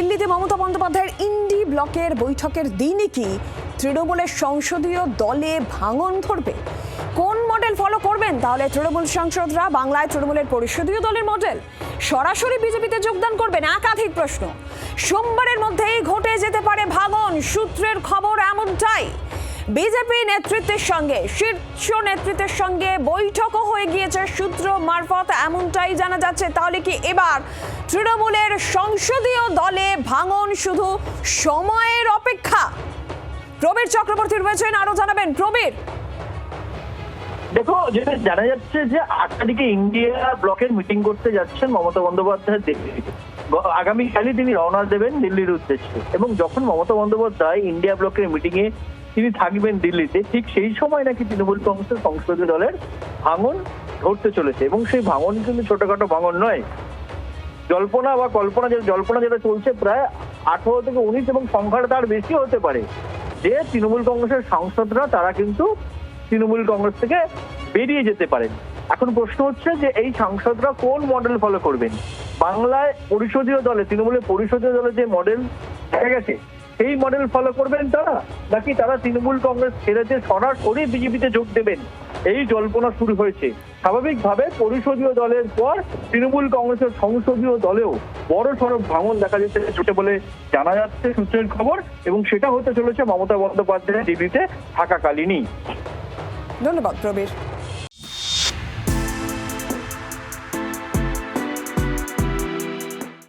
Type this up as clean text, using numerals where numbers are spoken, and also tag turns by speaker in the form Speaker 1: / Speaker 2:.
Speaker 1: দিল্লিতে মমতা বন্দ্যোপাধ্যায়ের ইন্ডি ব্লকের বৈঠকের দিনই কি তৃণমূলের সংসদীয় দলে ভাঙন ধরবে? কোন মডেল ফলো করবেন তাহলে তৃণমূল সাংসদরা? বাংলায় তৃণমূলের পরিষদীয় দলের মডেল, সরাসরি বিজেপিতে যোগদান করবেন? একাধিক প্রশ্ন। সোমবারের মধ্যেই ঘটে যেতে পারে ভাঙন, সূত্রের খবর এমনটাই। বিজেপি নেতৃত্বের সঙ্গে, শীর্ষ নেতৃত্বের সঙ্গে বৈঠকও হয়ে গিয়েছে সূত্র মারফত, এমনটাই জানা যাচ্ছে। তাহলে কি এবার তৃণমূলের সংসদীয় দলে ভাঙন শুধু সময়ের অপেক্ষা? প্রবীর চক্রবর্তী রয়েছেন, আরো জানাবেন। প্রবীর,
Speaker 2: দেখো, যেটা জানা যাচ্ছে যে 8 তারিখে ইন্ডিয়া ব্লকের মিটিং করতে যাচ্ছেন মমতা বন্দ্যোপাধ্যায় দিল্লিতে। আগামীকালই তিনি রওনা দেবেন দিল্লির উদ্দেশ্যে, এবং যখন মমতা বন্দ্যোপাধ্যায় ইন্ডিয়া ব্লকের মিটিং এ তিনি থাকবেন দিল্লিতে, ঠিক সেই সময় নাকি তৃণমূল কংগ্রেসের সংসদীয় দলের ভাঙন ঘটতে চলেছে। এবং সেই ভাঙন কিন্তু ছোটখাটো ভাঙন নয়, জল্পনা বা জল্পনা যেটা চলছে প্রায় 18 থেকে 19 এবং সংখ্যাটা তার বেশি হতে পারে, যে তৃণমূল কংগ্রেসের সাংসদরা তারা কিন্তু তৃণমূল কংগ্রেস থেকে বেরিয়ে যেতে পারেন। এখন প্রশ্ন হচ্ছে যে এই সাংসদরা কোন মডেল ফলো করবেন? বাংলায় পরিষদীয় দলে, তৃণমূলের পরিষদীয় দলে যে মডেল দেখা গেছে সেই মডেল ফলো করবেন তারা, নাকি তারা তৃণমূল কংগ্রেস ছেড়ে দিয়ে সরাসরি বিজেপিতে যোগ দেবেন? এই জল্পনা শুরু হয়েছে। স্বাভাবিকভাবে পরিষদীয় দলের পর তৃণমূল কংগ্রেসের সংসদীয় দলেও বড় সড় ভাঙন দেখা যেতে বলে জানা যাচ্ছে সূত্রের খবর, এবং সেটা হতে চলেছে মমতা বন্দ্যোপাধ্যায় দিল্লিতে থাকাকালীনই।
Speaker 1: ধন্যবাদ প্রবীর।